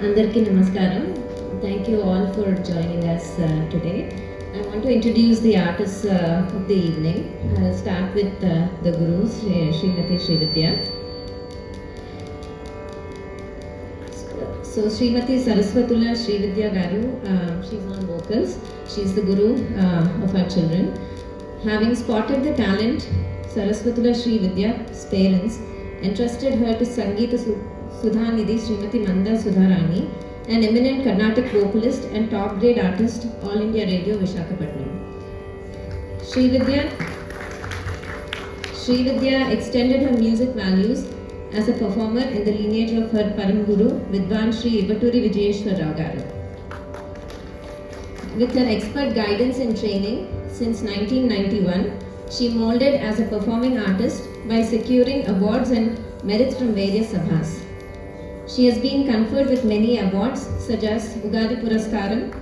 Andarki Namaskaram. Thank you all for joining us today. I want to introduce the artists of the evening. I'll start with the Guru, Srimati Srividya. So Srimati Saraswatula Srividya Garu, she's on vocals. She's the Guru of our children. Having spotted the talent, Saraswatula Srividya's parents entrusted her to Sangeeta Sudhanidhi Srimati Manda Sudharani, an eminent Carnatic vocalist and top grade artist, All India Radio Visakhapatnam. Srividya extended her music values as a performer in the lineage of her Param Guru, Vidwan Shri Ivaturi Vijayeshwar Rao Garu. With her expert guidance and training since 1991, she molded as a performing artist by securing awards and merits from various sabhas. She has been conferred with many awards such as Ugadi Puraskaram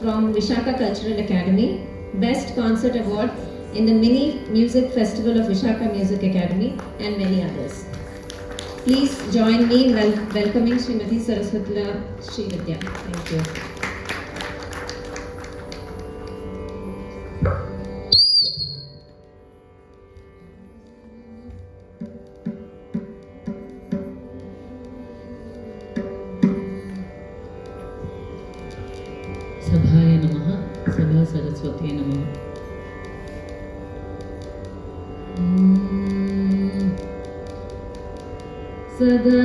from Vishaka Cultural Academy, Best Concert Award in the Mini Music Festival of Vishaka Music Academy, and many others. Please join me in welcoming Srimati Saraswatula Srividya. Thank you. सभाय नमः, सभा सरस्वती नमः. सदा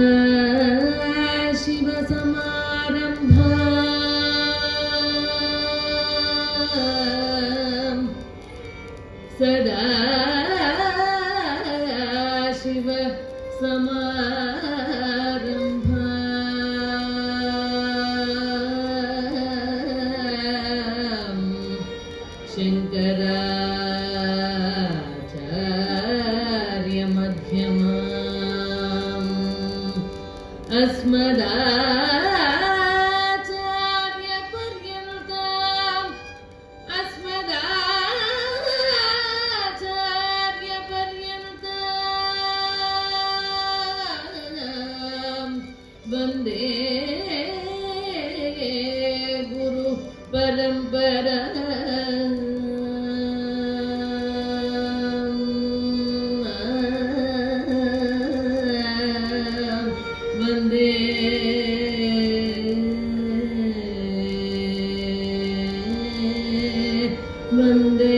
शिव समारंभा सदा शिव समारंभा शंकराचार्य मध्यमाम् अस्मदाचार्य पर्यन्ताम् अस्मदाचार्य पर्यन्ताम् वन्दे गुरु परम्परा वन्दे वन्दे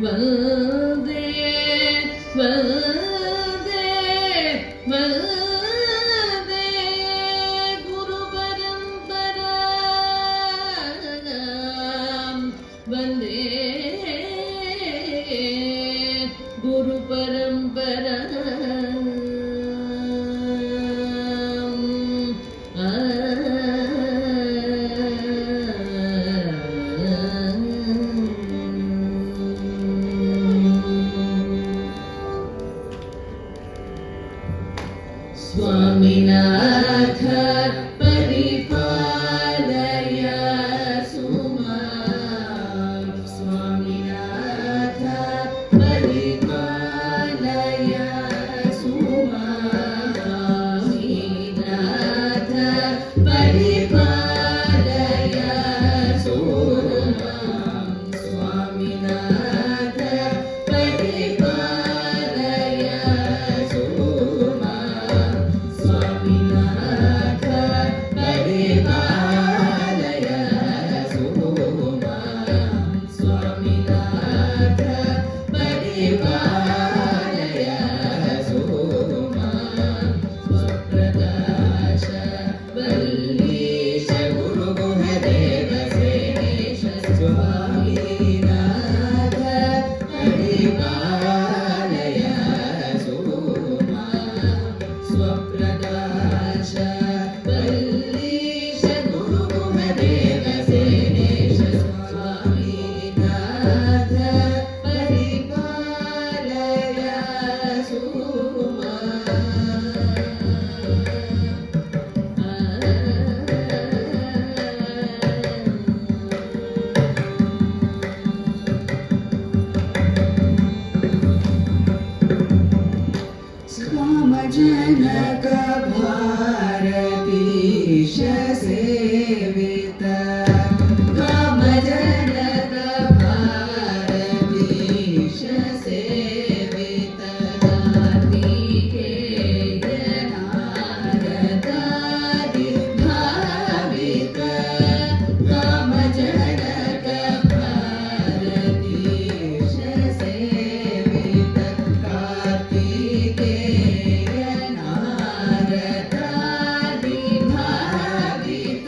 वन्दे वन्दे वन्दे गुरुपरम्पराम् वन्दे गुरुपरम्पराम् स्वामिनाथ परिपालय सुमां स्वामिनाथ परिपालय सुमां स्वामिनाथ परिपालय सुमां स्वामिनाथ परिपालय सुमां स्वामिनाथ परिपालय सुमां स्वामिनाथ परिपालय सुमां स्वप्रकाश वल्लीश गुरुगुहदेव सेनेश स्वामिनाथ परिपालय सुमां स्वप्रकाश वल्लीश गुरुगुहदेव सेनेश स्वामिनाथ परिपालय स्वामजनक भारतीश सेवित कामजनक भारतीश सेवित कार्तिकेय नारदादि भावित कामजनक भारतीश सेवित कार्तिकेय नारदादि भावित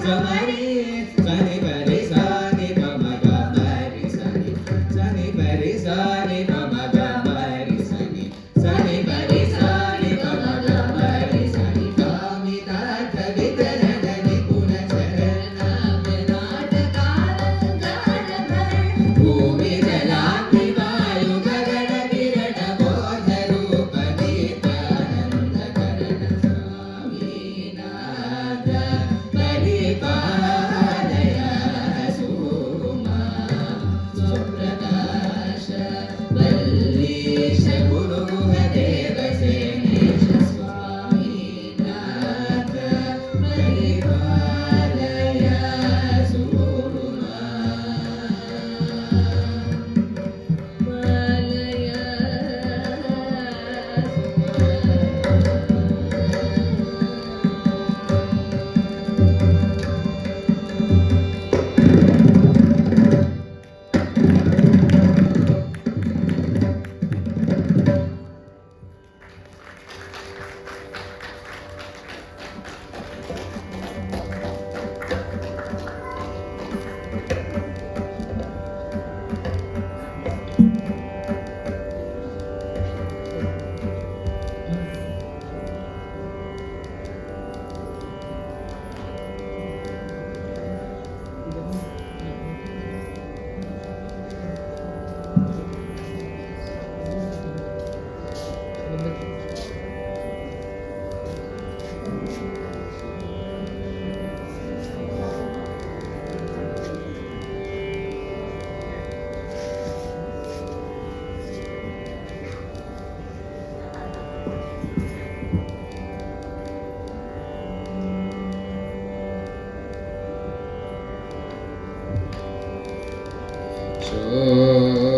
సమరి సని పరి సని పమ గ మరి సని సని పరి సని పమ గ మరి సని సని పరి సని పమ గ మరి సని కామితార్థ వితరణ నిపుణ చరణ విరాట కాలంగార భూమి జలాగ్ని వాయు గగన విరట బోధ రూప నిత్యానంద కరణ స్వామినాథ పరిపాలయ సుమా స్వప్రకాశ వల్లీశ గురుగుహ దేవసేనేశ స్వామినాథ పరిపాలయ సుమా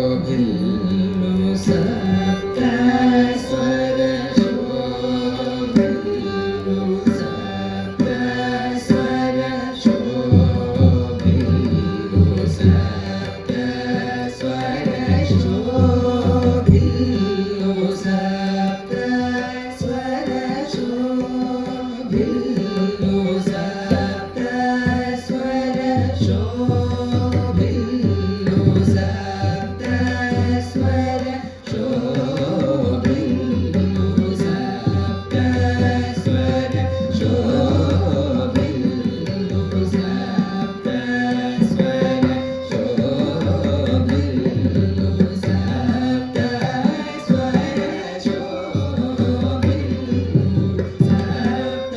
శోభిల్లు సప్త స్వర శోభిల్లు సప్త స్వర శోభిల్లు సప్త స్వర శోభిల్లు సప్త స్వర శోభిల్లు సప్త స్వర శోభిల్లు సప్త స్వర శోభిల్లు సప్త స్వర శోభిల్లు సప్త స్వర శోభిల్లు సప్త స్వర శోభిల్లు సప్త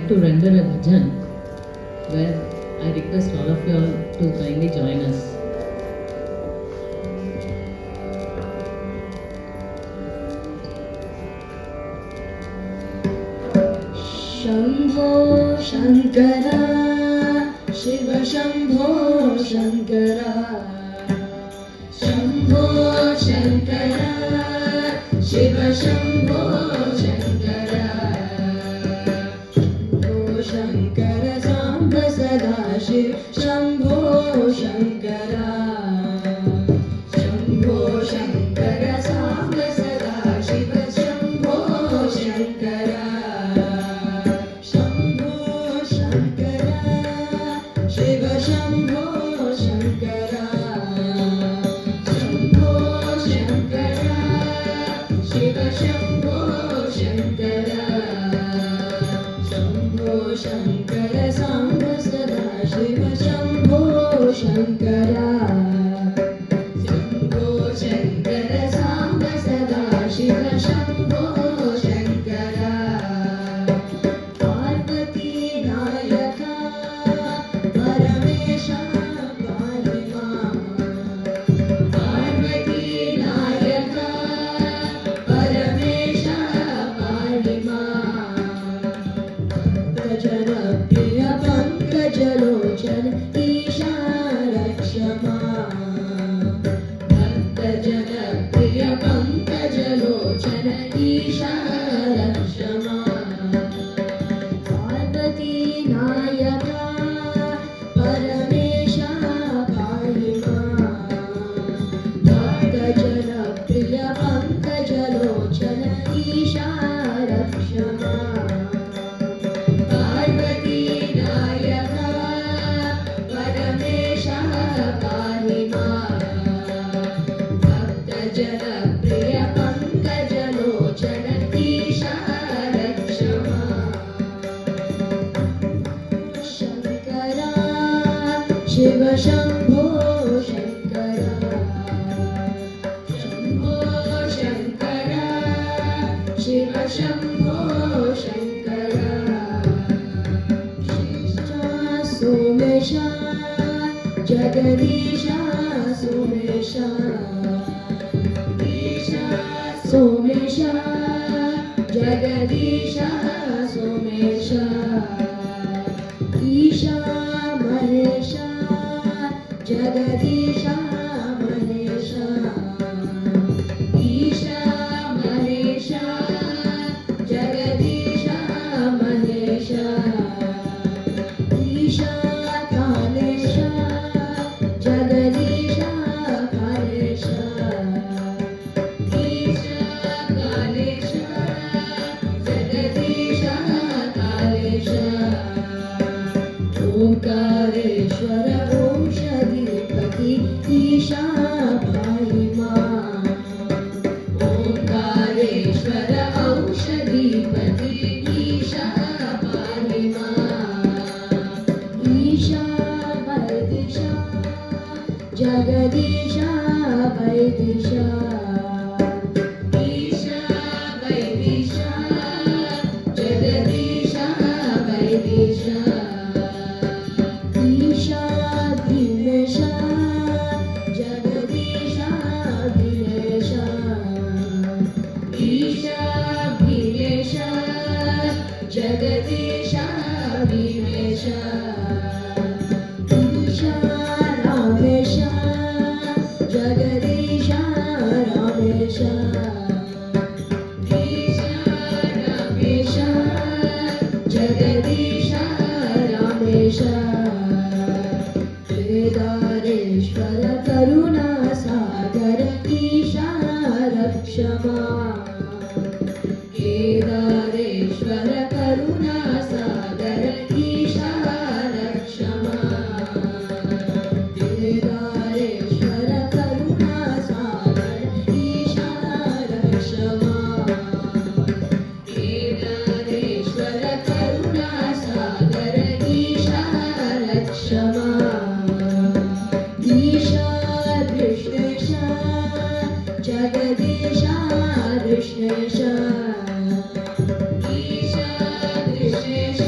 like to render a bhajan where I request all of you all to kindly join us. Shambho Shankara Shiv Shambho Shankara Shambho Shankara Shiv Shambho Shankara Shambho Shankar Samba सदा शिव शम्भो शङ्करा शम्भो शङ्कर साम्ब सदा शिव शम्भो शङ्करा शिव शम्भो शङ्करा शम्भो शङ्करा शिव शम्भो शङ्करा शम्भो शङ्कर साम्ब सदा शिव शम्भो शङ्करा शम्भो शङ्कर साम्ब सदा शिव शम्भो शङ्करा पार्वती नायका परमेश पाहि मां पार्वती नायका परमेश पाहि मां भक्तजन प्रिय पंकजलोचन ईशा रक्ष मां भक्तजन प्रिय पंकजलोचन ईशा रक्ष मां पार्वती नायका परमेश पाहि मां भक्तजन प्रिय पंकजलोचन ईशा रक्ष मां पार्वती नायका परमेश पाहि मां भक्तजन प्रिय पंकजलोचन ईशा रक्ष मां शङ्करा शिव शम्भो शङ्करा शम्भो शङ्करा शिव शम्भो शङ्करा सोमेश जगदीश सोमेश सोमेश जगदीश सोमेश ईशा महेश जगदीश महेश ईशा महेश जगदीश महेश ईशा कालेश जगदीश कालेश ईशा कालेश जगदीश कालेश ओंकारेश्वर औषधिपति ईशा पाहि मां ओंकारेश्वर औषधिपति ईशा पाहि मां ईशा वैदिशा जगदीशा वैदिशा ईशा वैदिशा जगदीशा वैदिशा ईशा भीमेश जगदीश भीमेश ईशा भीमेश जगदीश भीमेश ईशा रामेश जगदीश रामेश ईशा रामेश जगदीश रामेश केदारेश्वर करुणा सागर ईशा रक्ष मां केदारेश्वर करुणा सागर ईशा रक्ष मां केदारेश्वर करुणा सागर ईशा रक्ष मां केदारेश्वर करुणा सागर ईशा रक्ष मां ईशा कृष्णेश जगदीश कृष्णेश ईशा कृष्णेश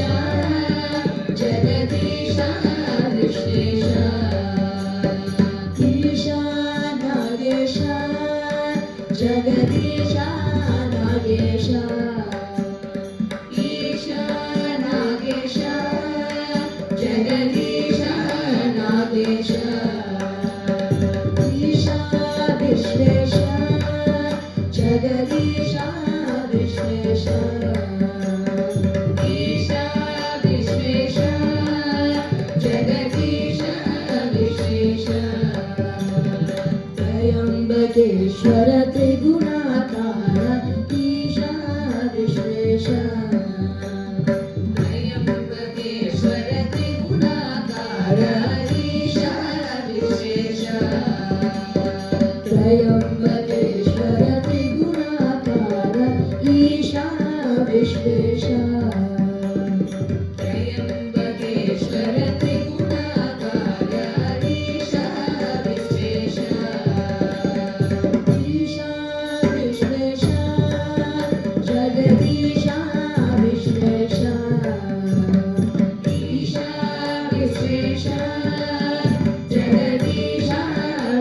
देश ईशा विश्वेश जगदीशा विश्वेश ईशा विश्वेश जगदीश विश्वेश त्र्यम्बकेश्वर त्रिगुणाकार ईशा विश्वेश त्र्यम्बकेश्वर त्रिगुणाकार ईशा विश्वेश त्र्यम्बकेश्वर त्रिगुणाकार ईशा विश्वेश त्र्यम्बकेश्वर त्रिगुणाकार ईशा विश्वेश ईशा विश्वेश जगदीशा विश्वेश ईशा विश्वेश जगदीशा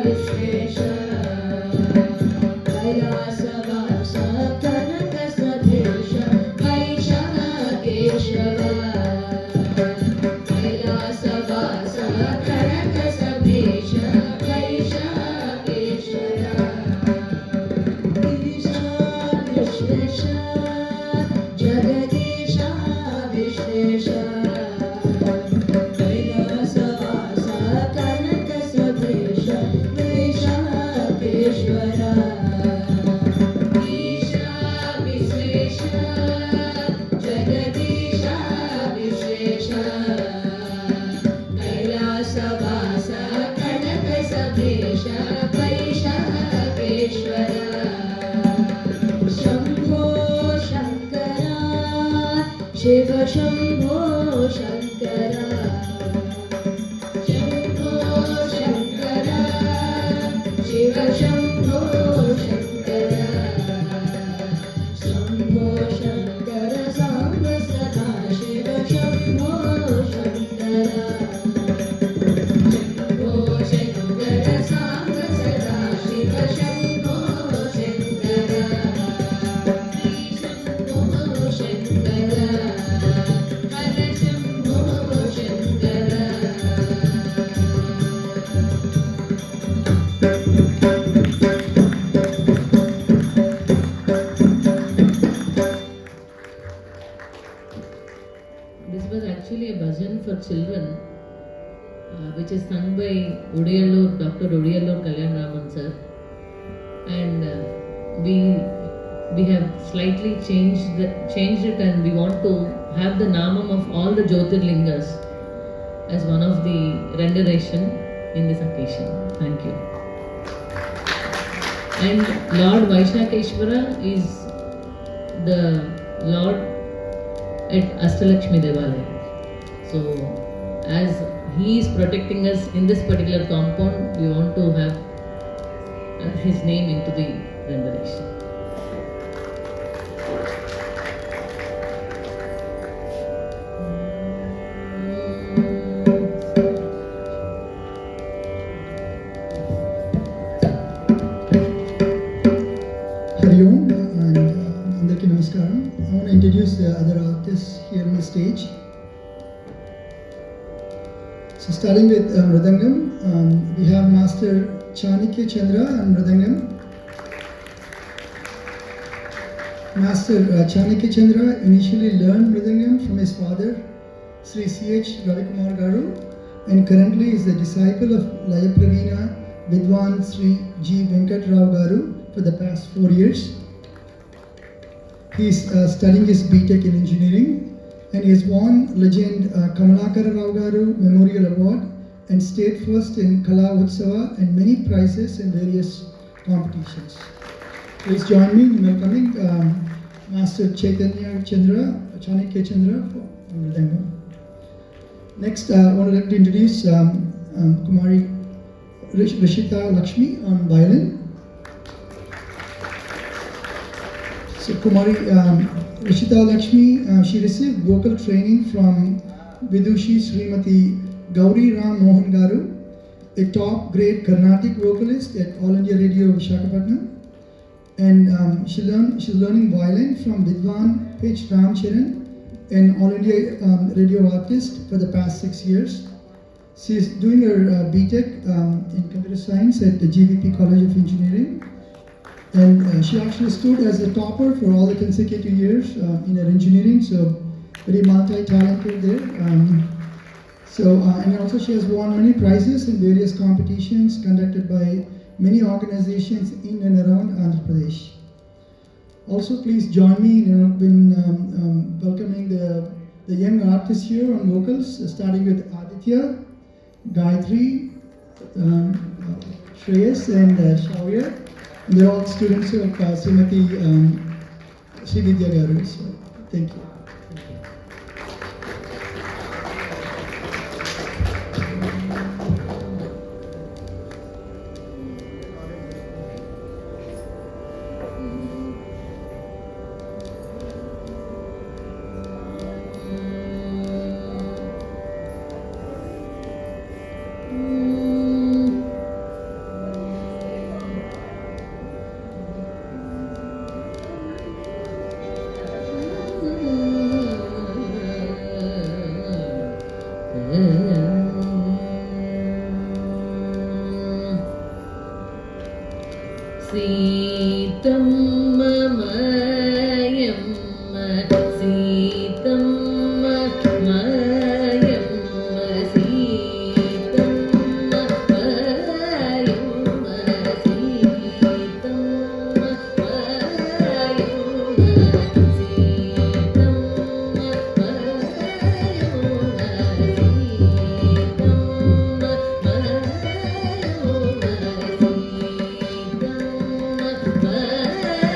विश्वेश कैलासवास कनकसधेश वैशाखेश्वर कैलासवास कनकसधेश वैशाखेश्वर ईशा विश्वेश जगदीशा विश्वेश कैलासवास कनकसधेश वैशाखेश्वर ईशा विश्वेश जगदीशा विश्वेश कैलासवास कनकसधेश वैशाखेश्वर शम्भो शङ्करा शिव शम्भो शङ्करा शम्भो शङ्करा शिव शम्भो शङ्करा शम्भो शङ्कर साम्ब सदा शिव शम्भो शङ्करा शम्भो शङ्कर साम्ब सदा शिव शम्भो शङ्करा शम्भो शङ्करा हर Shambho Shankara This was actually a bhajan for children, which is sung by Udiyallur, Dr. Udiyallur Kalyan Raman sir, and we have slightly changed it, and we want to have the namam of all the Jyotirlingas as one of the renderation in this occasion. Thank you. And Lord Vaishakeshwara is the Lord at Astalakshmi Devalaya. So, as he is protecting us in this particular compound, we want to have his name into the renderation. Hari Om and Andarki Namaskaram. I want to introduce the other artists here on the stage. So starting with Mridangam, we have Master Chanakya Chandra on Mridangam. Master Chanakya Chandra initially learned Mridangam from his father, Sri C.H. Ravikumar Garu, and currently is the disciple of Laya Pravina Vidwan Sri G. Venkat Rao Garu for the past 4 years. He is studying his BTech in engineering, and he has won legend Kamalakara Rao Garu Memorial Award and stayed first in Kala Utsava and many prizes in various competitions. Please join me in welcoming Master Chaitanya Chandra, Chanakya Chandra for Mridangam. Next, I would like to introduce Kumari Rishita Lakshmi on violin. So Kumari Rishita Lakshmi, she received vocal training from Vidushi Srimati Gauri Ram Mohan Garu, a top grade Carnatic vocalist at All India Radio Visakhapatnam. And she's learning violin from Vidwan H. Ramcharan, an All India radio artist for the past 6 years. She's doing her BTech in computer science at the GVP College of Engineering. And she actually stood as a topper for all the consecutive years in her engineering, so very multi-talented there. And also she has won many prizes in various competitions conducted by many organizations in and around Andhra Pradesh. Also, please join me in welcoming the young artists here on vocals, starting with Aditya, Gayatri, Shreyas, and Shaurya. They're all students of Srimati Sri Vidya Garu. So, thank you. Seethamma मायम्मा Seethamma मायम्मा Seethamma मायम्मा Seethamma मायम्मा Seethamma मायम्मा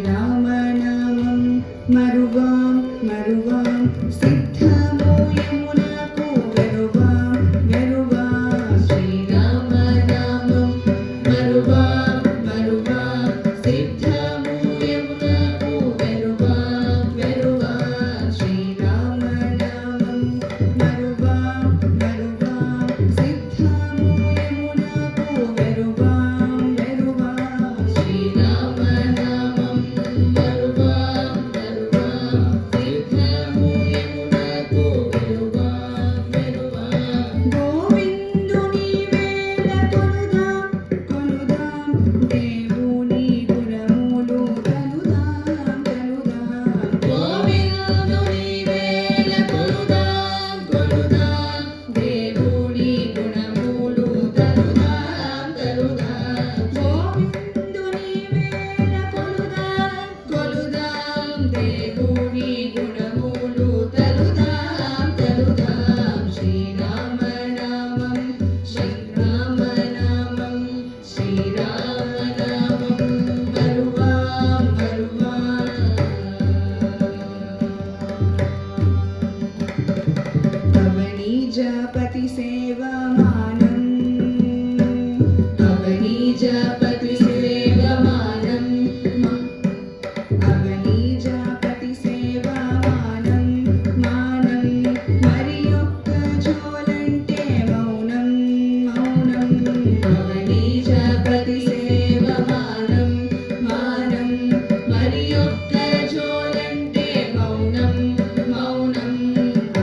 శ్రీరామనామం మరువాం మరువాం సిద్ధము యమునకు వెరువాం వెరువాం శ్రీరామనామం మరువాం మరువాం సిద్ధము యమునకు వెరువాం వెరువాం శ్రీరామనామం మరువాం మరువాం సిద్ధము యమునకు వెరువాం వెరువాం శ్రీరామనామం మరువాం మరువాం సిద్ధము యమునకు వెరువాం వెరువాం గోవిందుని వేళ కొలుదాం కొలుదాం దేవుని గుణములు తలుదాం తలుదాం గోవిందుని వేళ కొలుదాం కొలుదాం దేవుని గుణములు తలుదాం తలుదాం గోవిందుని వేళ కొలుదాం కొలుదాం దేవుని గుణములు తలుదాం తలుదాం శ్రీరామనామం శ్రీరామనామం శ్రీరామనామం మరువాం మరువాం అవనీజపతి సేవమానం అవనీజపతి సేవమానం అవనీజపతి సేవమానం మానం మరి ఒక్క జోలంటే మౌనం మౌనం అవనీజపతి సేవమానం మానం మరి ఒక్క జోలంటే మౌనం మౌనం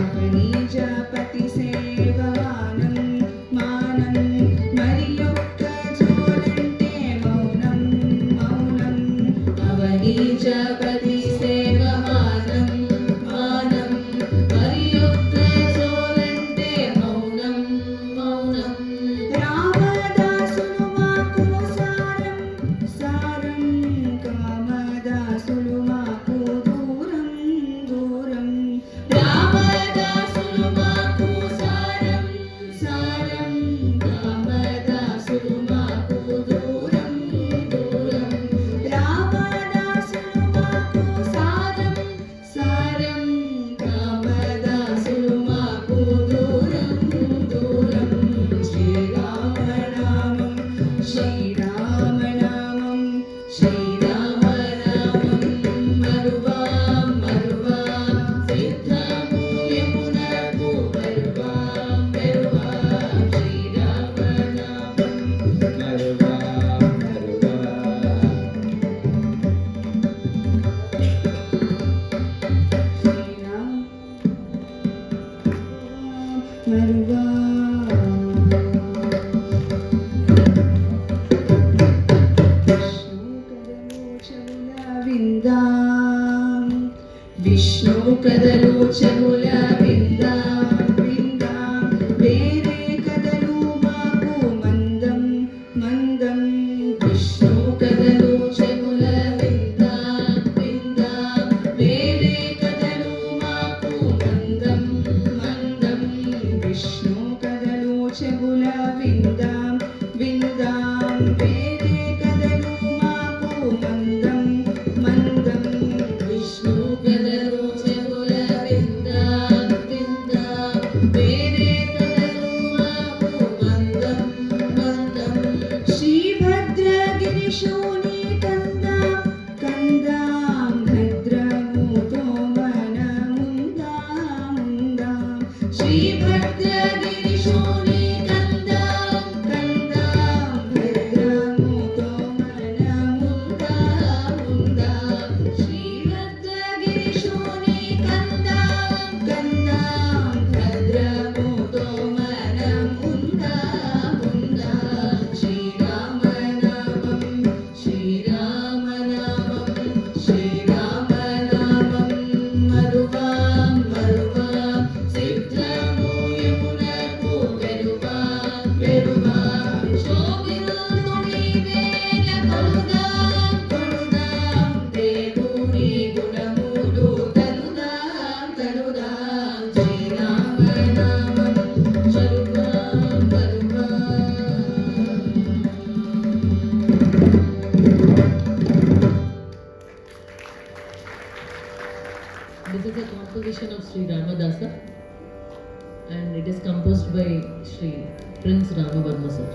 అవనీజపతి సేవమానం మానం మరి ఒక్క జోలంటే మౌనం మౌనం అవనీజపతి సేవమానం మానం మరి ఒక్క జోలంటే మౌనం మౌనం రామదాసులు మాకు సారం సారం కామదాసులు మాకు దూరం దూరం రామదాసులు మాకు సారం సారం రామదాసులు మాకు దూరం దూరం రామదాసులు మాకు సారం సారం రామదాసులు మాకు దూరం దూరం శ్రీరామనామం శ్రీరామనామం శ్రీరామనామం మరువాం మరువాం సిద్ధము యమునకు వెరువాం వెరువాం శ్రీరామనామం మరువాం మరువాం శ్రీరామ మరువా విష్ణు కథలు చెవుల విందాం విందాం వేరే కథలు మాకు మందం మందం విష్ణు కథలు చెవుల విందాం విందాం వేరే కథలు మాకు మందం మందం విష్ణు కథలు చెవుల విందాం విందాం వేరే కథలు మాకు మందం మందం విష్ణు కథలు చెవుల విందాం విందాం వేరే కథలు మాకు మందం మందం శ్రీభద్రగిరిశూని కందాం కందాం భద్రముతో మనముందాం ఉందాం శ్రీభద్రగిరిశూని కందాం కందాం భద్రముతో మనముందాం composition of Sri Ramadasa, and it is composed by Sri Prince Ramavarma sir.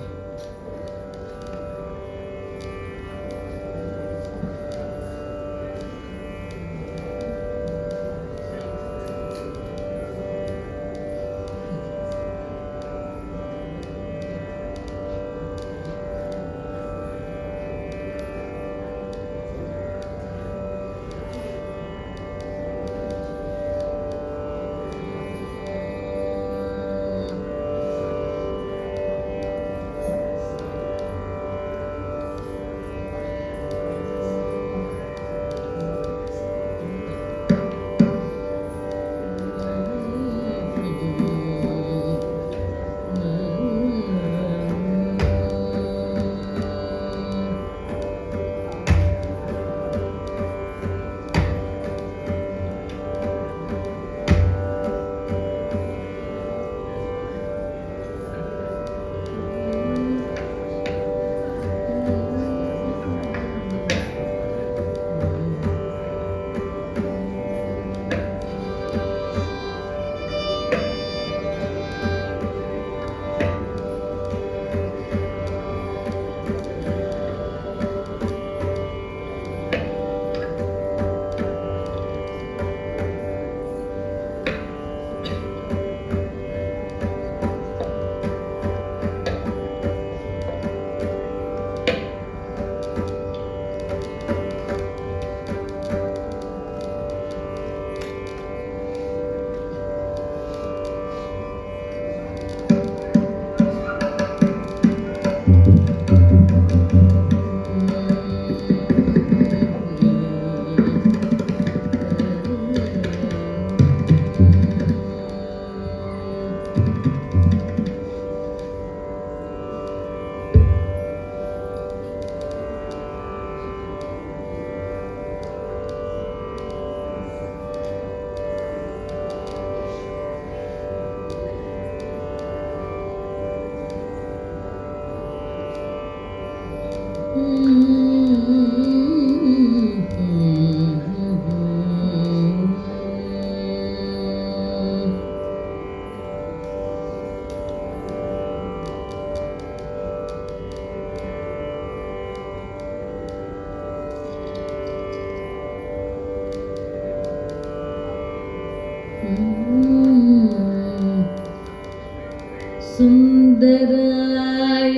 सुंदराय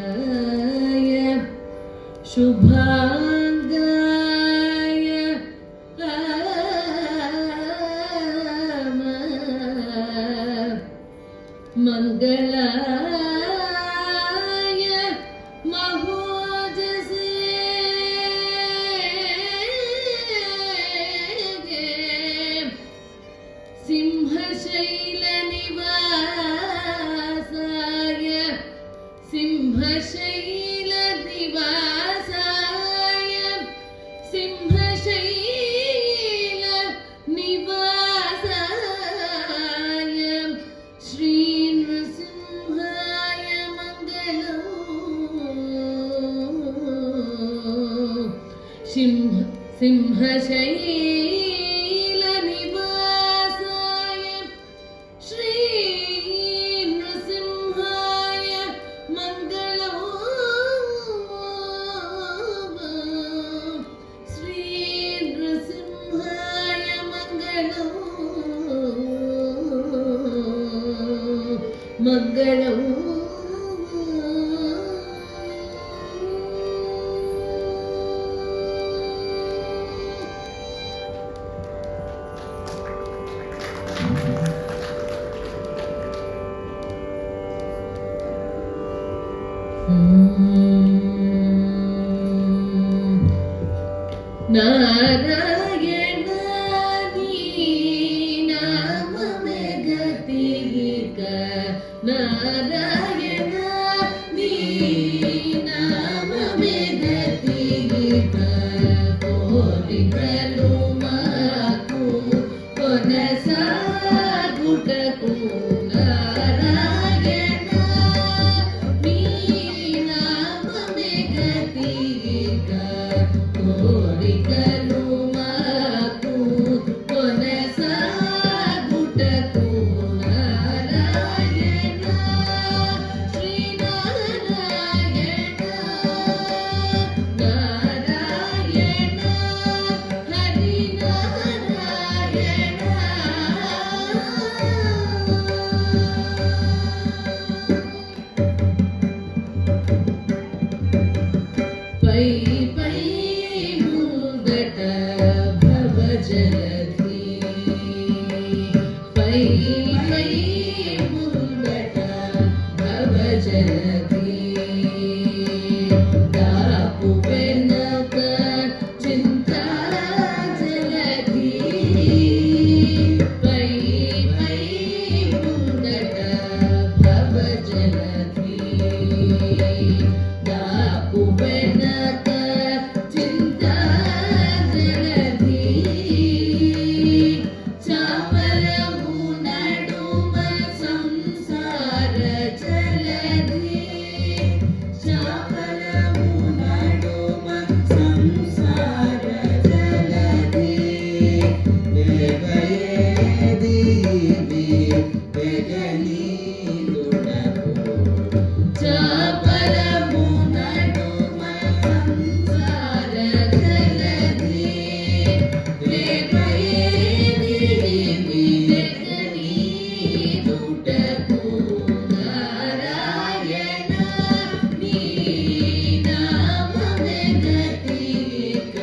सुंदराय शुभांगाय मंगलाय महोजसे सिंहशैलनिवासाय सिंहशैलनिवासाय सिंहशैलनिवासाय Shri नृसिंहाय मङ्गलम् सिंहशैलनिवासाय श्री नृसिंहाय मङ्गलम् श्री नृसिंहाय मङ्गलम् नारायण नाममे गतिक नारायण नाममे गतिक कोरिकलु माकु कोनसागुटकु नारायण नाममे गतिक పై పై ముందట భవజలధి పై పై ముందట భవజలధి దాపు వెనక చింతా జలధి పై పై ముందట భవజలధి దాపు వెనక చింతా జలధి చాపలము నడుమ సంసార జలధి చాపలము నడుమ సంసార జలధి దేవయేది వెగనీదుడకు చాపలము నడుమ సంసార జలధి దేవయేది వెగనీదుటకు నారాయణ నీ నామమే గతిక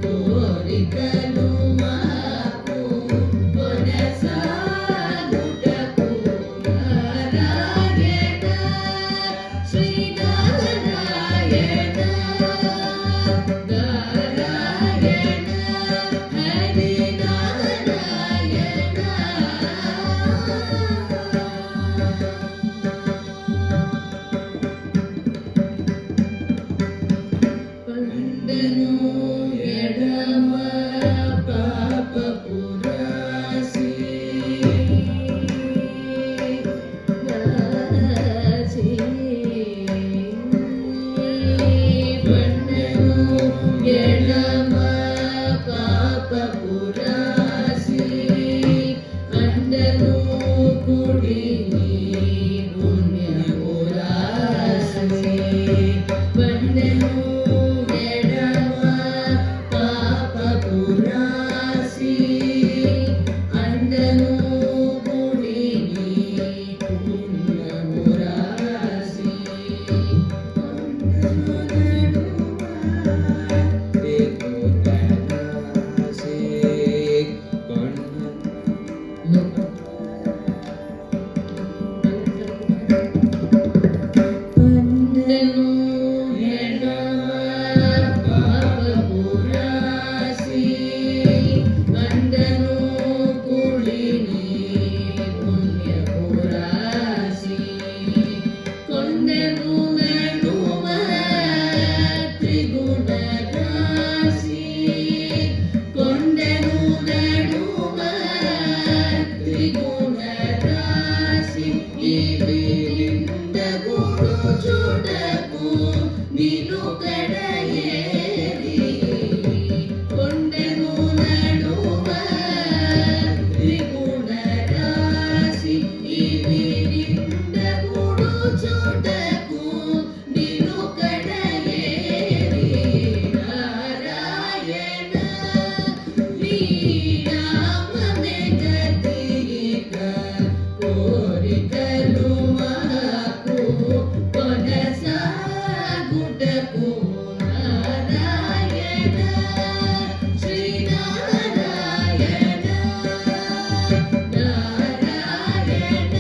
కోరికలు మాకు కొనసాగుటకు నారాయణ శ్రీనారాయణ నారాయణ హరి నారాయణ పండను ఎడమ పాపపు రాశి రాశి పండను ఎడమ పాపపు రాశి అండను కుడిని పుణ్యము రాశి పండను ఎడమ పాపపు రాశి అండను కుడిని పుణ్యము రాశి అండను దేవతరాసి కొండ పండను ఎడమ పాపపు రాశి అండను కుడిని పుణ్యపు రాశి కొండను నడుమ త్రిగుణ రాశి కొండను నడుమ త్రిగుణ రాశి ఇవి నిండగుడు చూడకు నిను కడయేరి కొండను నడుమ త్రిగుణ రాశి ఇవి నిండగుడు చూడకు నిను కడయేరి నారాయణ నీ నామమే గతిక కోరికలు మాకు కొనసాగుటకు నారాయణ శ్రీనారాయణ నారాయణ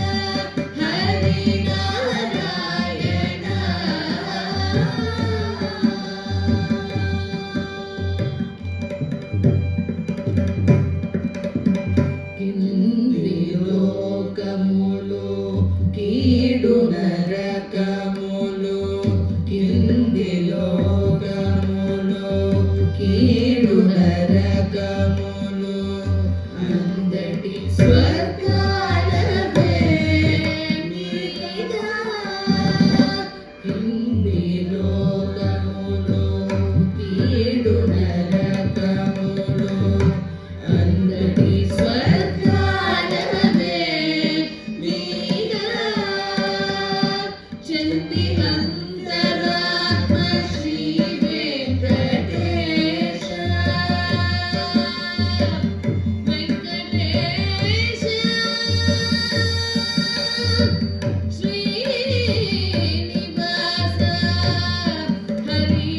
హరి నారాయణ కింది లోకములు కీడు నరకములు కింది లోకములు కీడు నరకములు అందటి స్వర్గాలవే మీదా కింది లోకములు కీడు నరకములు అందటి స్వర్గాలవే మీదా చంది అంతరాత్మ శ్రీ వెంకటేశ వెంకటేశ శ్రీనివాస హరి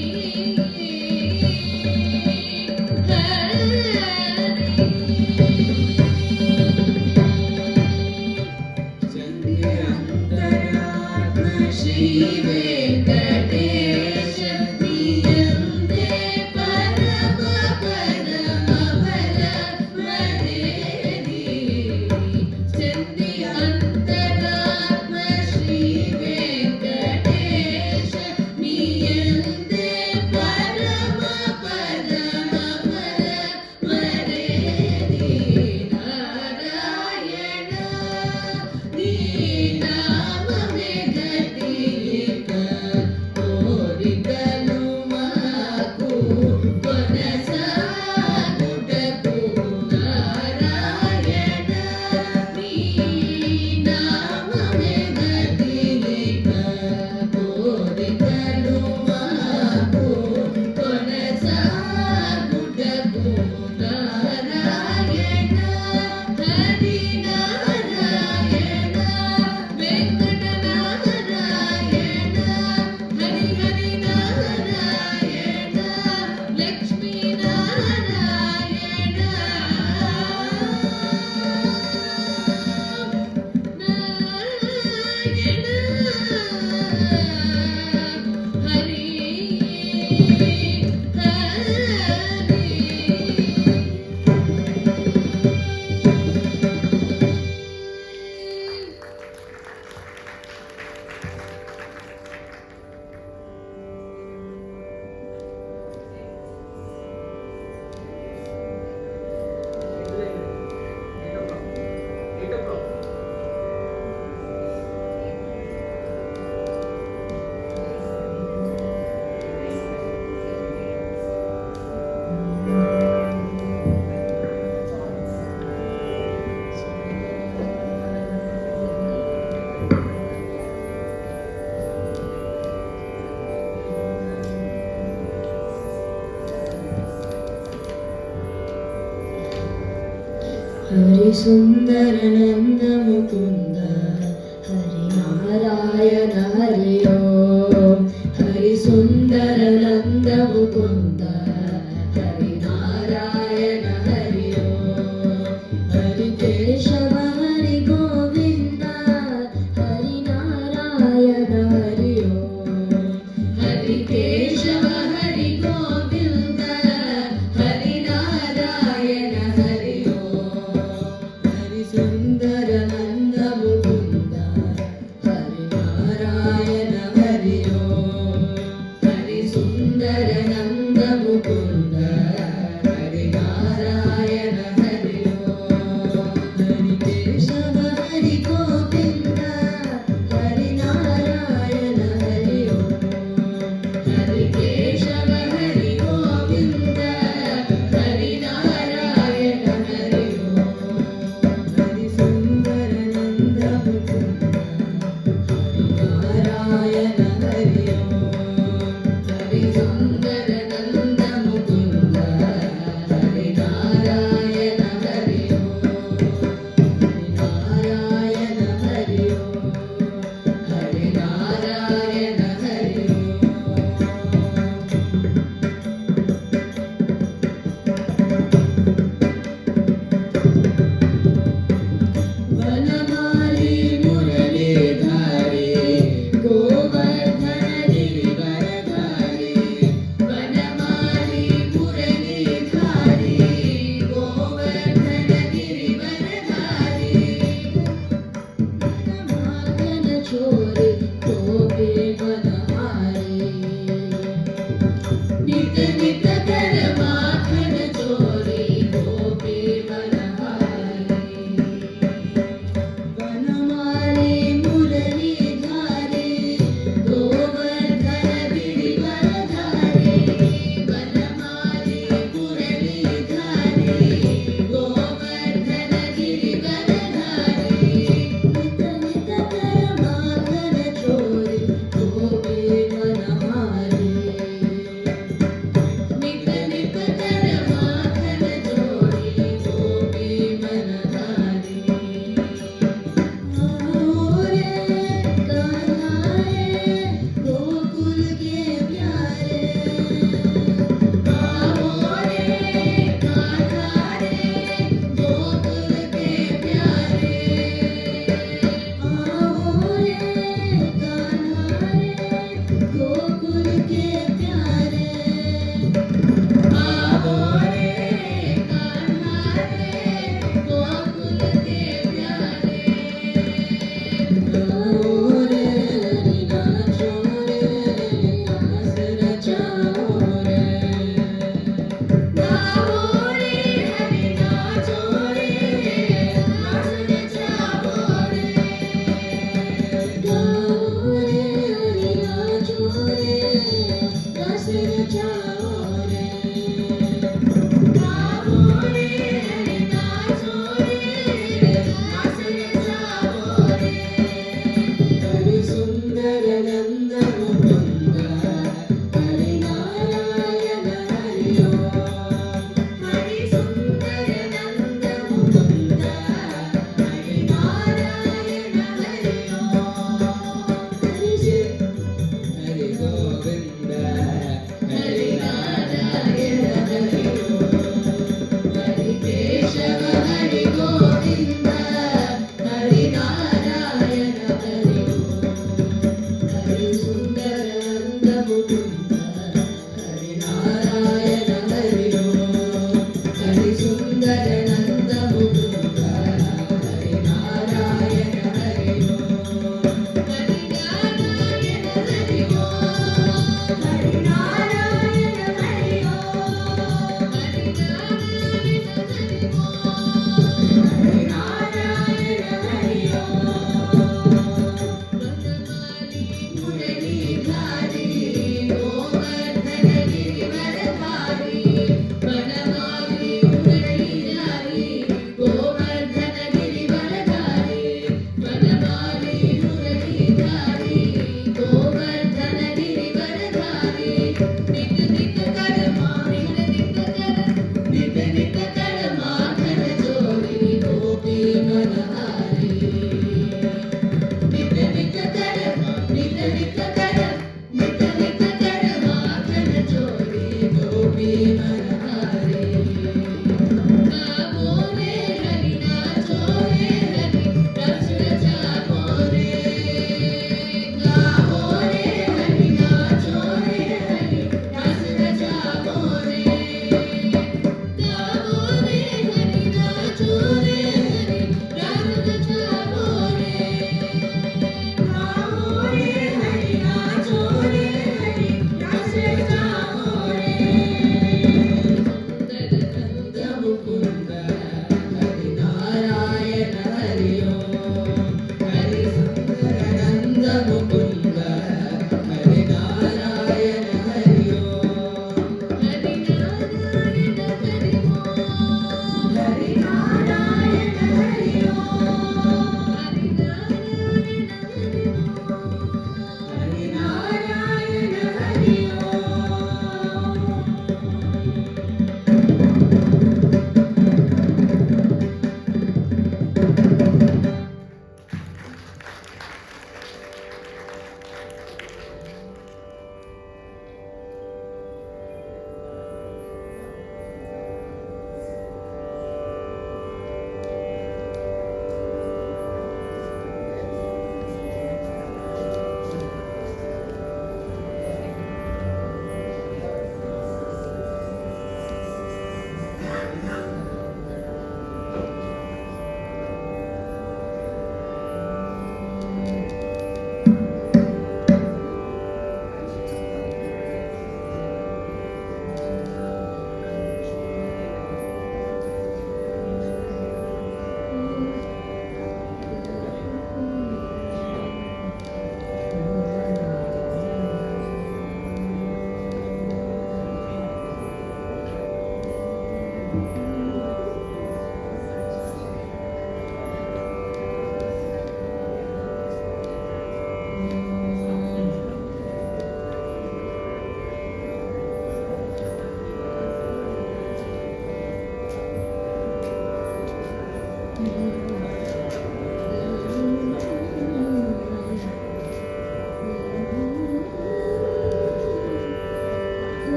శ్రీ వెంకటేశ నీయందే పరమ పరమ బల మరేది చంది అంతరాత్మ శ్రీ వెంకటేశ నీయందే పరమ పరమ బల మరేది నారాయణ నీ నామమే గతిక కోరికలు మాకు కొనసాగుటకు నారాయణ నీ నామమే గతిక కోరికలు మాకు కొనసాగుటకు నారాయణ హరి నారాయణ వెంకట నారాయణ హరి హరి నారాయణ లక్ష్మీ నారాయణ నారాయణ హరి హరి సుందర నంద ముకుంద హరి నారాయణ హరి ఓం హరి సుందర నంద ముకుంద హరి నారాయణ హరి ఓం హరి కేశవ హరి గోవింద హరి నారాయణ హరి ఓం హరి కేశవ హరి గోవింద హరి నారాయణ హరి ఓం హరి సుందర నంద ముకుంద హరి నారాయణ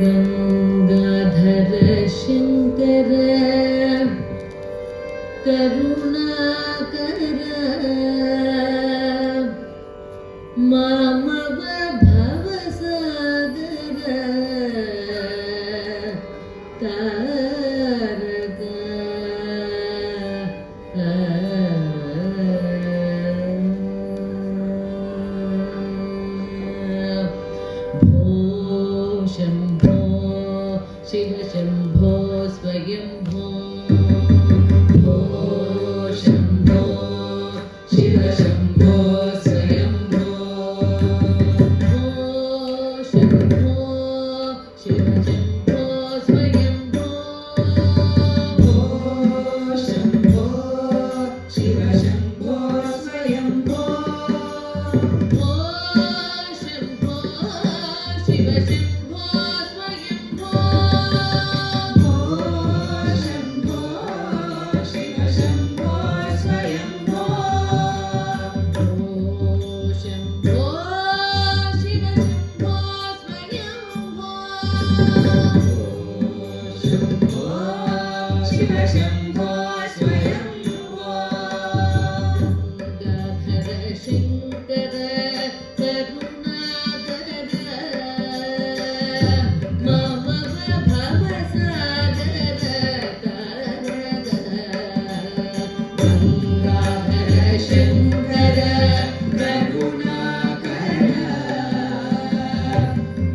गंगाधर शंकर करुणाकर मामव भवसागर तारक भो शंभो शिव शंभो स्वयंभो भो शंभो शिव शंभो स्वयंभो भो शंभो शिव शंभो स्वयंभो भो शंभो शिव शंभो स्वयंभो भो शंभो शिव शंभो स्वयंभो भो शंभो शिव शंभो स्वयंभो भो शंभो शिव शंभो स्वयंभो शंभो शिव शंभो स्वयंभो गंगाधर शंकर करुणाकर मामव भवसागर तारक गंगाधर शंकर करुणाकर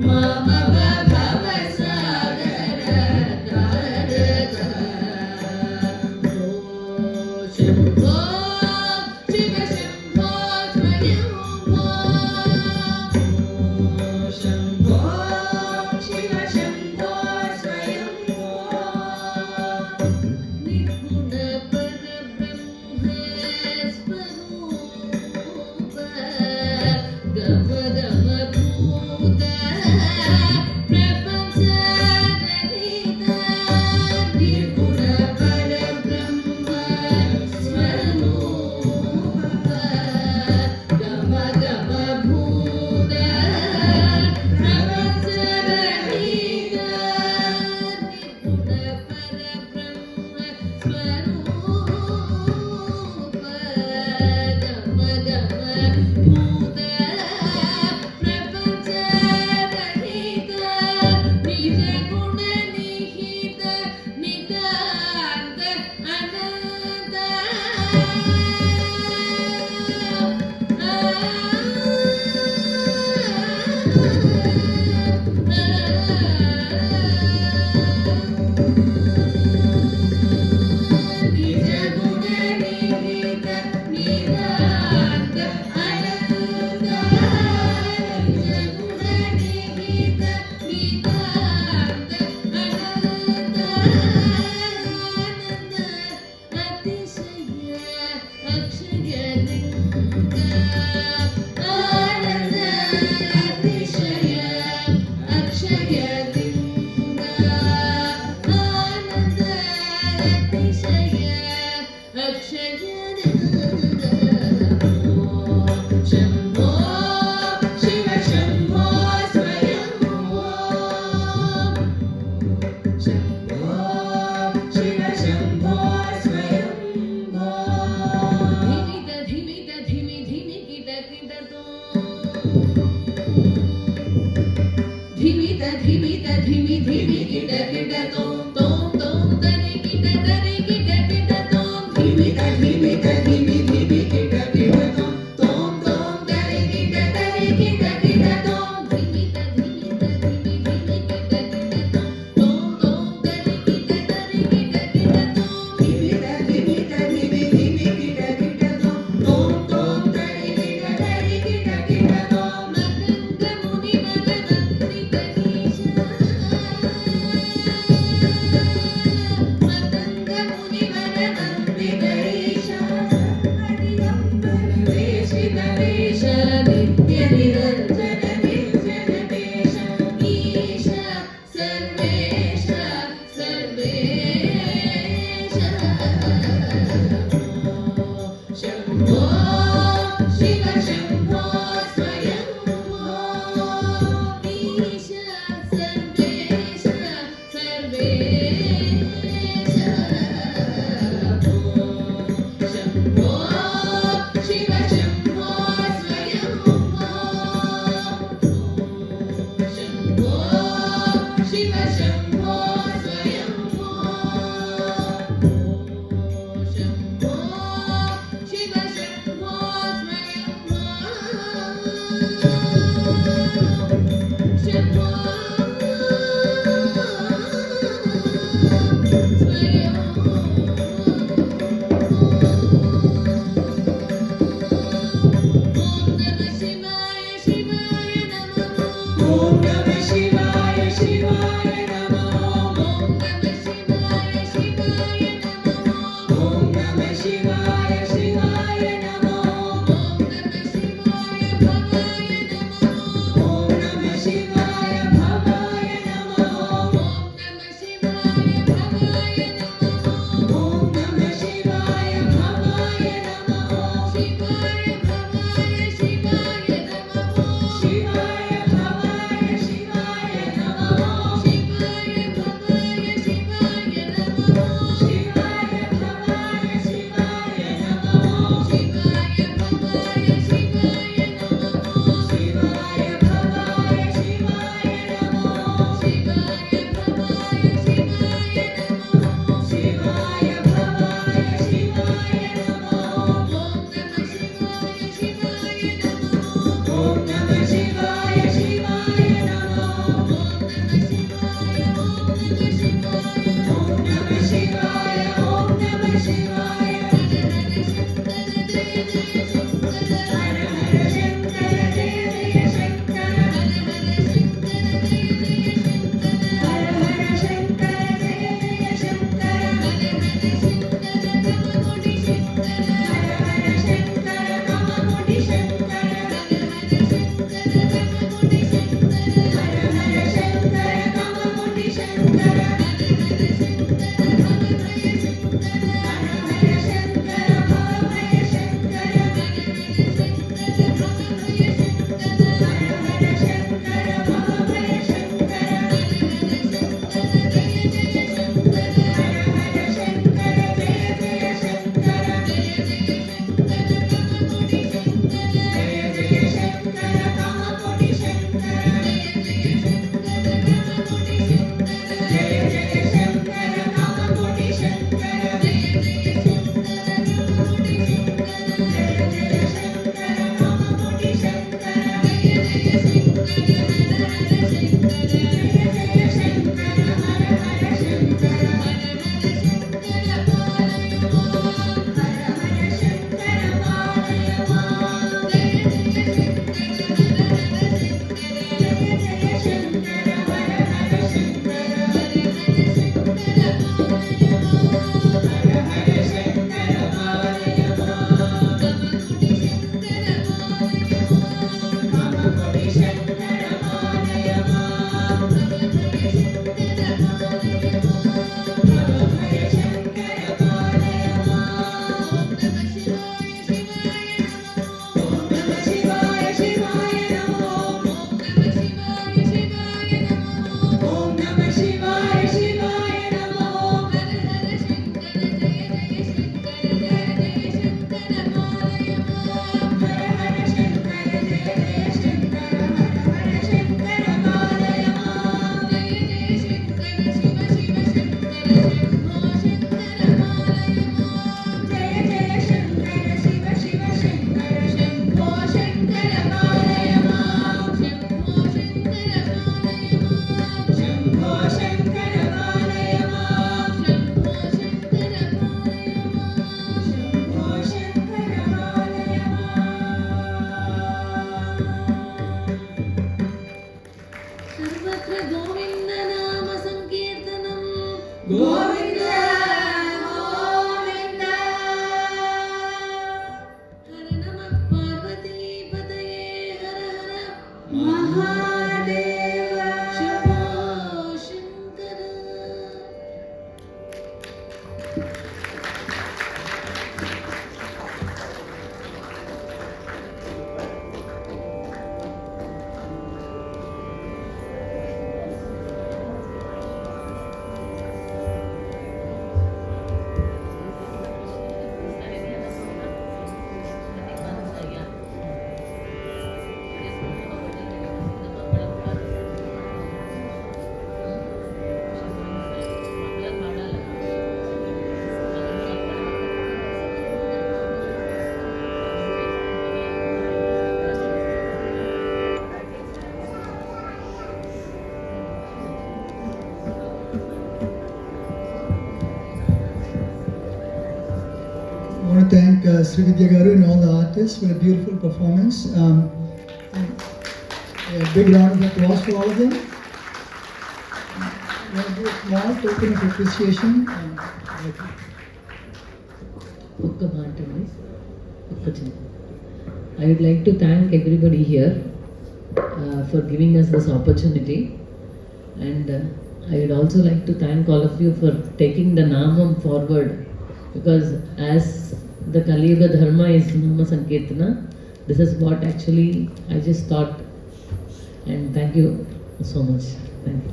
मामव भवसागर तारक भो शंभो शिव शंभो स्वयंभो शंभो शिव शंभो स्वयंभो निर्गुण परब्रह्म स्वरूप गम गम भूत प्रपंच रहित निर्गुण परब्रह्म स्वरूप गम गम भूत प्रपंच रहित निर्गुण परब्रह्म स्वरूप गम गम भूत प्रपंच रहित निज गुण निहित नितांत अनंत निज गुण निहित नितांत अनंत निज गुण निहित नितांत अनंत आनंद अतिशय अक्षय लिंग आनंद अतिशय अक्षय लिंग आनंद अतिशय अक्षय लिंग शंभो शिव शंभो स्वयंभो शंभो शिव शंभो स्वयंभो धिमित धिमित धिमि धिमि किट किट तो धिमित धिमित धिमि धिमि किट किट तो तोम तरे किट तो धीमित धीमित धीमि धीमि किट किट तोम तोम तरे किट किट तोम धिमित धिमित धिमि धिमि किट तो तोम तरे किट तो धीमित धीमित धीमि धीमि किट तोम तोम तरे किट तोम मदंग मुनि मदंदित Isha Shiv Shambho स्वयम्भो Shambho Shiv Shambho स्वयम्भो Shambho Om Namah Shivaya Shivaya Namo Om Namah Shivaya Shivaya Namo Om Namah Shivaya Shivaya Namo Om Namah Shivaya Bhavaya Namo Om Namah Shivaya Bhavaya Namo Om Namah Shivaya Bhavaya Namo Om Namah Shivaya Bhavaya Namo Shivaya Bhavaya Shivaya Namo Shivaya Bhavaya Shivaya Namo Shivaya Bhavaya Shivaya Namo Shivaya Bhavaya Shivaya Namo Shivaya Bhavaya Shivaya Namo Shivaya Bhavaya Shivaya Namo Shivaya Bhavaya Shivaya Namo Shivaya Bhavaya Shivaya Namo Om Namah Shivaya Shivaya Namo Om Namah Shivaya Om Namah Shivaya Hare Hare Shankara Jaya Jaya Shankara Hare Hare Shankara Jaya Jaya Shankara Hare Hare Shankara Kamakoti Shankara Hare Hare Shankara Kamakoti Shankara Hare Hare Shankara Bhavaya Shankara Hare Hare Shankara Bhavaya Shankara Srividya Garu and all the artists for a beautiful performance. And a big round of applause for all of them. Want to do a small token of appreciation. ఒక్క మాట అండి, ఒక్క చిన్న. I would like to thank everybody here for giving us this opportunity, and I would also like to thank all of you for taking the Namam forward, because as the Kali Yuga Dharma is Nama Sankirtana, this is what actually I just thought, and thank you so much. Thank you.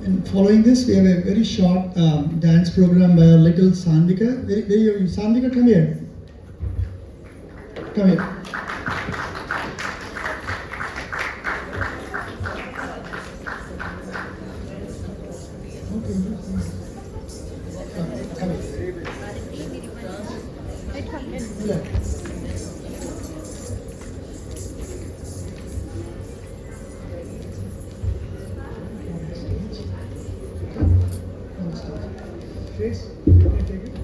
And following this, we have a very short dance program by our little Sandhika. Sandhika, come here. Come here. Come here. Grace, can you take it?